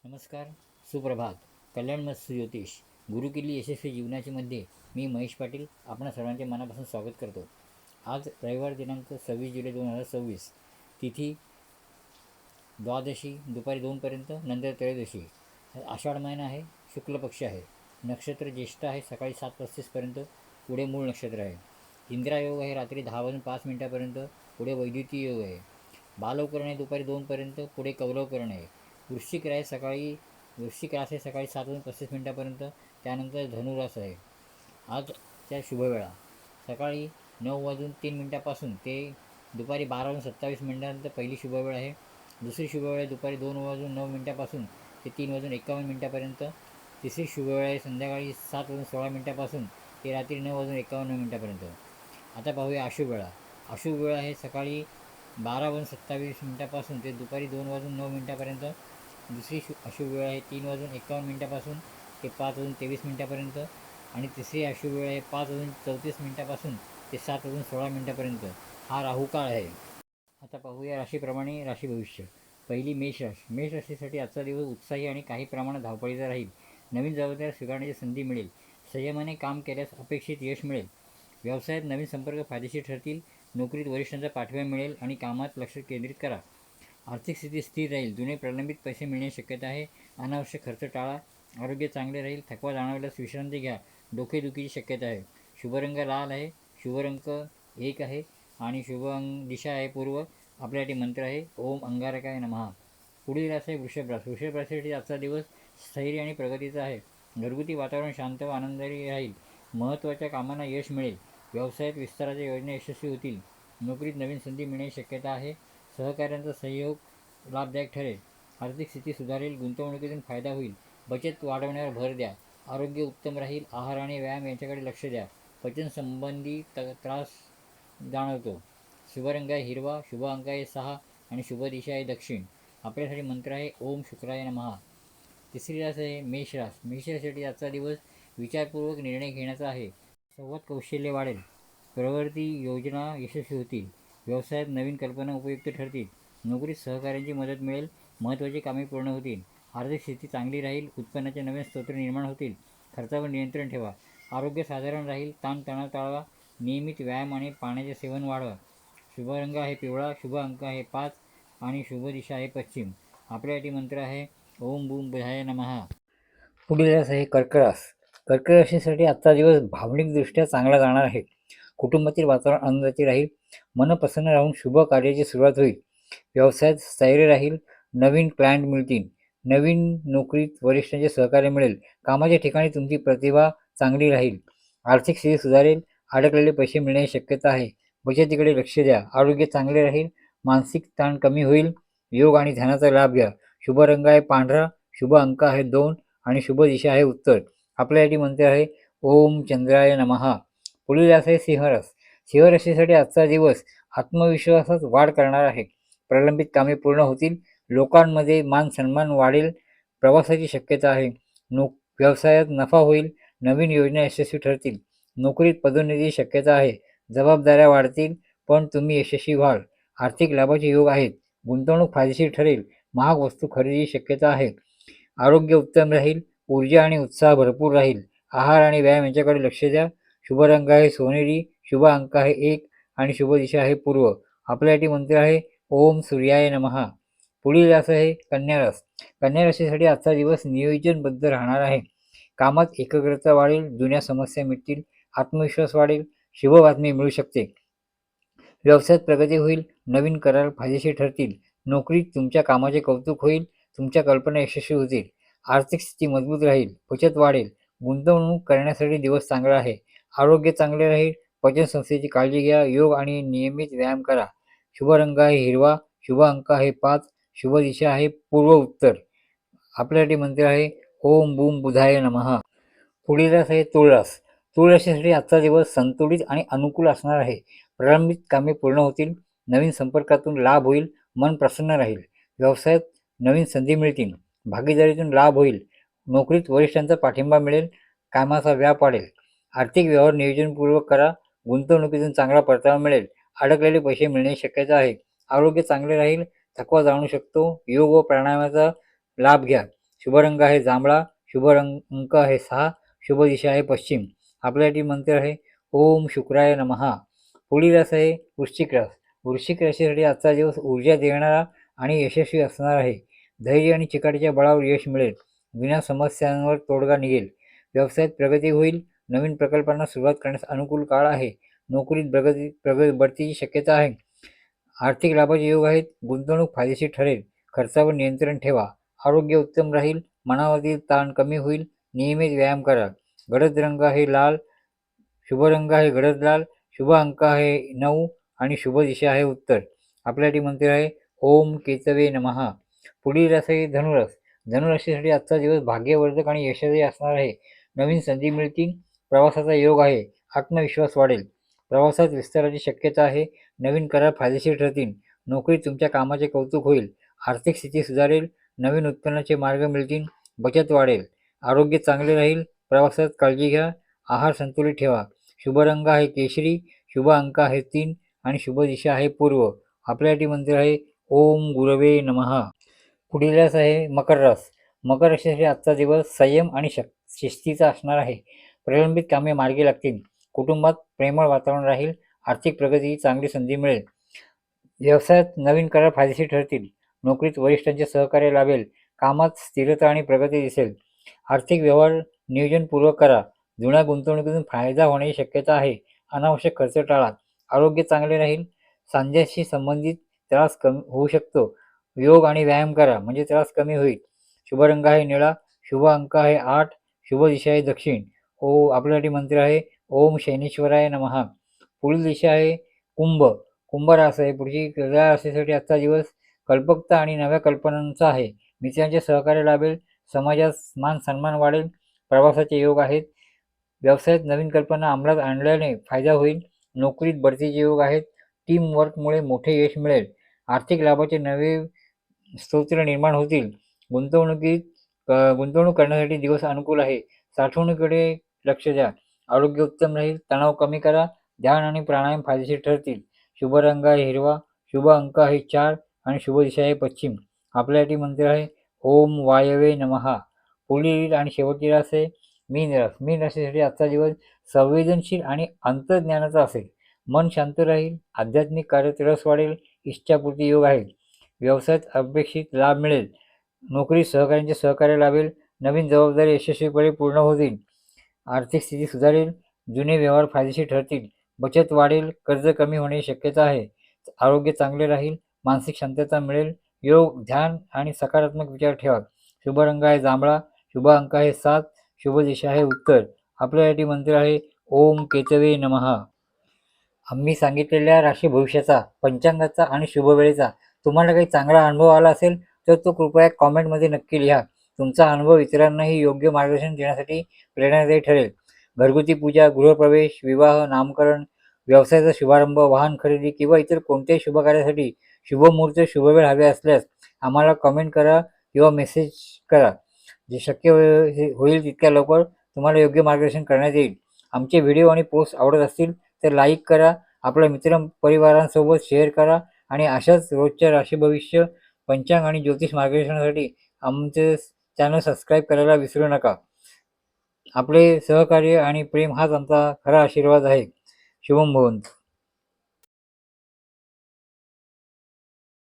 नमस्कार, सुप्रभात. कल्याणमस्त ज्योतिष गुरुकिल्ली यशस्वी जीवनाची मध्ये मी महेश पाटील आपण सर्वांचे मनापासून स्वागत करतो. आज रविवार दिनांक 26 जुलै 2026. तिथी द्वादशी दुपारी 2पर्यंत, नंतर त्रयोदशी. आषाढ महिना आहे, शुक्ल पक्ष आहे. नक्षत्र ज्येष्ठ आहे, सकाळी 7:35पर्यंत, पुढे मूळ नक्षत्र आहे. इंद्रा योग आहे रात्री 10:05 पुढे वैद्युतीय योग आहे. बालवकरण आहे दुपारी 2पर्यंत, पुढे कौलवकरण आहे. वृश्चिक रास आहे सकाळी 7:35 त्यानंतर धनुरास आहे. आजच्या शुभवेळा सकाळी 9:03 ते दुपारी 12:27 पहिली शुभवेळ आहे. दुसरी शुभवेळ आहे दुपारी 2:09 ते 3:51 तिसरी शुभवेळ आहे संध्याकाळी 7:16 ते रात्री 9:51 आता पाहूया अशुभ वेळा. अशुभ वेळ आहे सकाळी 12:27 ते दुपारी 2:09 दुसरी अशुभ वेळ आहे 3:51 ते 5:23 आणि तिसरी अशुभ वेळ आहे 5:34 ते 7:16 हा राहुकाळ आहे. आता पाहूया राशीप्रमाणे राशी भविष्य. पहिली मेष राशी. मेष राशीसाठी आजचा दिवस उत्साही आणि काही प्रमाणात धावपळीचा राहील. नवीन जबाबदारी स्वीकारण्याची संधी मिळेल. संयमाने काम केल्यास अपेक्षित यश मिळेल. व्यवसायात नवीन संपर्क फायदेशीर ठरतील. नोकरीत वरिष्ठांचा पाठिंबा मिळेल आणि कामात लक्ष केंद्रित करा. आर्थिक स्थिती स्थिर राहील. जुने प्रलंबित पैसे मिळण्याची शक्यता आहे. अनावश्यक खर्च टाळा. आरोग्य चांगले राहील. थकवा जाणवल्यास विश्रांती घ्या. डोकेदुखीची शक्यता आहे. शुभरंग लाल आहे. शुभ अंक 1 आहे आणि शुभ दिशा आहे पूर्व. आपल्यासाठी मंत्र आहे ओम अंगारकाय नमः. पुढील रास आहे वृषभ रास. वृषभ राशीसाठी आजचा दिवस स्थैर्य आणि प्रगतीचा आहे. घरगुती वातावरण शांत व आनंदाने राहील. महत्त्वाच्या कामांना यश मिळेल. व्यवसायात विस्ताराच्या योजना यशस्वी होतील. नोकरीत नवीन संधी मिळण्याची शक्यता आहे. सहकाऱ्यांचा सहयोग लाभदायक ठरेल. आर्थिक स्थिती सुधारेल. गुंतवणुकीतून फायदा होईल. बचत वाढवण्यावर भर द्या. आरोग्य उत्तम राहील. आहार आणि व्यायाम यांच्याकडे लक्ष द्या. पचनसंबंधी त्रास जाणवतो. शुभरंग आहे हिरवा. शुभ अंक आहे 6 आणि शुभ दिशा आहे दक्षिण. आपल्यासाठी मंत्र आहे ओम शुक्राय नमः. तिसरी रास आहे मेष रास. मेष राशीसाठी आजचा दिवस विचारपूर्वक निर्णय घेण्याचा आहे. संवाद कौशल्य वाढेल. प्रवृत्ती योजना यशस्वी होतील. व्यवसायात नवीन कल्पना उपयुक्त ठरतील. नोकरीत सहकाऱ्यांची मदत मिळेल. महत्त्वाची कामे पूर्ण होतील. आर्थिक स्थिती चांगली राहील. उत्पन्नाचे नवीन स्रोत निर्माण होतील. खर्चावर नियंत्रण ठेवा. आरोग्य साधारण राहील. ताणतणाव टाळवा. नियमित व्यायाम आणि पाण्याचे सेवन वाढवा. शुभ रंग आहे पिवळा. शुभ अंक आहे 5 आणि शुभ दिशा आहे पश्चिम. आपल्यासाठी मंत्र आहे ओम बूम बुधाय नमः. पुढील रास आहे कर्क रास. कर्क राशीसाठी आजचा दिवस भावनिकदृष्ट्या चांगला जाणार आहे. कुटुंबातील वातावरण आनंदाचे राहील. मन प्रसन्न राहून शुभ कार्याची सुरुवात होईल. व्यवसायात स्थैर्य राहील. नवीन क्लायंट मिळतील. नवीन नोकरीत वरिष्ठांचे सहकार्य मिळेल. कामाच्या ठिकाणी तुमची प्रतिभा चांगली राहील. आर्थिक स्थिती सुधारेल. अडकलेले पैसे मिळण्याची शक्यता आहे. बचतीकडे लक्ष द्या. आरोग्य चांगले राहील. मानसिक ताण कमी होईल. योग आणि ध्यानाचा लाभ घ्या. शुभ रंग आहे पांढरा. शुभ अंक आहे 2 आणि शुभ दिशा आहे उत्तर. आपल्यासाठी मंत्र आहे ओम चंद्राय नमः. पुढील रास आहे सिंह रास. सिंह राशीसाठी आजचा दिवस आत्मविश्वासात वाढ करणार आहे. प्रलंबित कामे पूर्ण होतील. लोकांमध्ये मान सन्मान वाढेल. प्रवासाची शक्यता आहे. व्यवसायात नफा होईल. नवीन योजना यशस्वी ठरतील. नोकरीत पदोन्नतीची शक्यता आहे. जबाबदाऱ्या वाढतील पण तुम्ही यशस्वी व्हाल. आर्थिक लाभाचे योग आहेत. गुंतवणूक फायदेशीर ठरेल. महाग वस्तू खरेदीची शक्यता आहे. आरोग्य उत्तम राहील. ऊर्जा आणि उत्साह भरपूर राहील. आहार आणि व्यायाम यांच्याकडे लक्ष द्या. शुभ रंग आहे सोनेरी. शुभ अंक आहे 1 आणि शुभ दिशा आहे पूर्व. आपल्यासाठी मंत्र आहे ओम सूर्याय नमः. पुढील रास आहे कन्या रास. कन्या राशीसाठी आजचा दिवस नियोजनबद्ध राहणार आहे. कामात एकाग्रता वाढेल. जुन्या समस्या मिटतील. आत्मविश्वास वाढेल. शुभ बातमी मिळू शकते. व्यवसायात प्रगती होईल. नवीन करार फायदेशीर ठरतील. नोकरीत तुमच्या कामाचे कौतुक होईल. तुमच्या कल्पना यशस्वी होतील. आर्थिक स्थिती मजबूत राहील. बचत वाढेल. गुंतवणूक करण्यासाठी दिवस चांगला आहे. आरोग्य चांगले राहील. पचनसंस्थेची काळजी घ्या. योग आणि नियमित व्यायाम करा. शुभ रंग आहे हिरवा. शुभ अंक आहे 5. शुभ दिशा आहे पूर्व उत्तर. आपल्यासाठी मंत्र आहे ओम बूम बुधाय नमः. पुढील रास आहे तुळ रास. तुळ राशीसाठी आजचा दिवस संतुलित आणि अनुकूल असणार आहे. प्रलंबित कामे पूर्ण होतील. नवीन संपर्कातून लाभ होईल. मन प्रसन्न राहील. व्यवसायात नवीन संधी मिळतील. भागीदारीतून लाभ होईल. नोकरीत वरिष्ठांचा पाठिंबा मिळेल. कामाचा व्याप वाढेल. आर्थिक व्यवहार नियोजनपूर्वक करा. गुंतवणुकीतून चांगला परतावा मिळेल. अडकलेले पैसे मिळण्याची शक्यता आहे. आरोग्य चांगले राहील. थकवा जाणू शकतो. योग व प्राणायामाचा लाभ घ्या. शुभ रंग आहे जांभळा, शुभ अंक आहे 6, शुभ दिशा आहे पश्चिम. आपल्यासाठी मंत्र आहे ओम शुक्राय नमः. पुढील रस आहे वृश्चिक रस. वृश्चिक राशीसाठी आजचा दिवस ऊर्जा देणारा आणि यशस्वी असणार आहे. धैर्य आणि चिकाटीच्या बळावर यश मिळेल. जुन्या समस्यांवर तोडगा निघेल. व्यवसायात प्रगती होईल. नवीन प्रकल्पांना सुरुवात करण्यास अनुकूल काळ आहे. नोकरीत बढतीची शक्यता आहे. आर्थिक लाभाचे योग आहेत. गुंतवणूक फायदेशीर ठरेल. खर्चावर नियंत्रण ठेवा. आरोग्य उत्तम राहील. मनावरील ताण कमी होईल. नियमित व्यायाम करा. गडद रंग आहे लाल. शुभ रंग आहे गडद लाल. शुभ अंक आहे 9 आणि शुभ दिशा आहे उत्तर. आपल्यासाठी मंत्र आहे ओम केतवे नमः. पुढील रस आहे धनुरस. धनुराशीसाठी आजचा दिवस भाग्यवर्धक आणि यशस्वी असणार आहे. नवीन संधी मिळतील. प्रवासाचा योग आहे. आत्मविश्वास वाढेल. प्रवासात विस्ताराची शक्यता आहे. नवीन करार फायदेशीर ठरतील. नोकरीत तुमच्या कामाचे कौतुक होईल. आर्थिक स्थिती सुधारेल. नवीन उत्पन्नाचे मार्ग मिळतील. बचत वाढेल. आरोग्य चांगले राहील. प्रवासात काळजी घ्या. आहार संतुलित ठेवा. शुभ रंग आहे केशरी. शुभ अंक आहे 3 आणि शुभ दिशा आहे पूर्व. आपल्यासाठी मंत्र आहे ओम गुरवे नमः. पुढील रस आहे मकर रस. मकर राशीसाठी आजचा दिवस संयम आणि शिस्तीचा असणार आहे. प्रलंबित कामे मार्गी लागतील. कुटुंबात प्रेमळ वातावरण राहील. आर्थिक प्रगती चांगली संधी मिळेल. व्यवसायात नवीन करार फायदेशीर ठरतील. नोकरीत वरिष्ठांचे सहकार्य लाभेल. कामात स्थिरता आणि प्रगती दिसेल. आर्थिक व्यवहार नियोजनपूर्वक करा. जुन्या गुंतवणुकीतून फायदा होण्याची शक्यता आहे. अनावश्यक खर्च टाळा. आरोग्य चांगले राहील. सांध्याशी संबंधित त्रास कमी होऊ शकतो. योग आणि व्यायाम करा म्हणजे त्रास कमी होईल. शुभ रंग आहे निळा. शुभ अंक आहे 8. शुभ दिशा आहे दक्षिण. आपल्यासाठी मंत्र आहे ओम शैनेश्वराय नमः. पुढील दिशा आहे कुंभ. कुंभ रास आहे. पुढची या राशीसाठी आजचा दिवस कल्पकता आणि नव्या कल्पनांचा आहे. मित्रांचे सहकार्य लाभेल. समाजात मान सन्मान वाढेल. प्रवासाचे योग आहेत. व्यवसायात नवीन कल्पना अंमलात आणल्याने फायदा होईल. नोकरीत बढतीचे योग आहेत. टीम वर्कमुळे मोठे यश मिळेल. आर्थिक लाभाचे नवे स्तोत्र निर्माण होतील. गुंतवणूक करण्यासाठी दिवस अनुकूल आहे. साठवणुकीकडे लक्ष द्या. आरोग्य उत्तम राहील. तणाव कमी करा. ध्यान आणि प्राणायाम फायदेशीर ठरतील. शुभ रंग आहे हिरवा. शुभ अंक आहे 4 आणि शुभ दिशा आहे पश्चिम. आपल्यासाठी मंत्र आहे ओम वायवे नमः. पुढील आणि शेवटची रास आहे मीन रास. मीन राशीसाठी आजचा दिवस संवेदनशील आणि अंतर्ज्ञानाचा असेल. मन शांत राहील. आध्यात्मिक कार्यात रस वाढेल. इच्छापूर्ती योग आहे. व्यवसायात अपेक्षित लाभ मिळेल. नोकरीत सहकाऱ्यांचे सहकार्य लाभेल. नवीन जबाबदारी यशस्वीपणे पूर्ण होतील. आर्थिक स्थिती सुधारेल. जुने व्यवहार फायदेशीर ठरतील. बचत वाढेल. कर्ज कमी होण्याची शक्यता आहे. आरोग्य चांगले राहील. मानसिक शांतता मिळेल. योग, ध्यान आणि सकारात्मक विचार ठेवा. शुभ रंग आहे जांभळा. शुभ अंक आहे 7. शुभ दिशा आहे उत्तर. आपल्यासाठी मंत्र आहे ओम केतवे नमः. आम्ही सांगितलेल्या राशी भविष्याचा, पंचांगाचा आणि शुभवेळेचा तुम्हाला काही चांगला अनुभव आला असेल तर तो कृपया कॉमेंटमध्ये नक्की लिहा. तुमचा अनुभव इतरांनाही योग्य मार्गदर्शन देण्यासाठी प्रेरणादायी ठरेल. घरगुती पूजा, गृहप्रवेश, विवाह, नामकरण, व्यवसायाचा शुभारंभ, वाहन खरेदी किंवा इतर कोणत्याही शुभकार्यासाठी शुभमुहूर्त, शुभवेळ हवे असल्यास आम्हाला कमेंट करा किंवा मेसेज करा. जे शक्य होईल तितक्या लवकर तुम्हाला योग्य मार्गदर्शन करण्यात येईल. आमचे व्हिडिओ आणि पोस्ट आवडत असतील तर लाईक करा. आपल्या मित्रपरिवारांसोबत शेअर करा आणि अशाच रोजच्या राशी भविष्य, पंचांग आणि ज्योतिष मार्गदर्शनासाठी आमचे चॅनल सबस्क्राईब करायला विसरू नका. आपले सहकार्य आणि प्रेम हाच आमचा खरा आशीर्वाद आहे. शुभम भवंतु.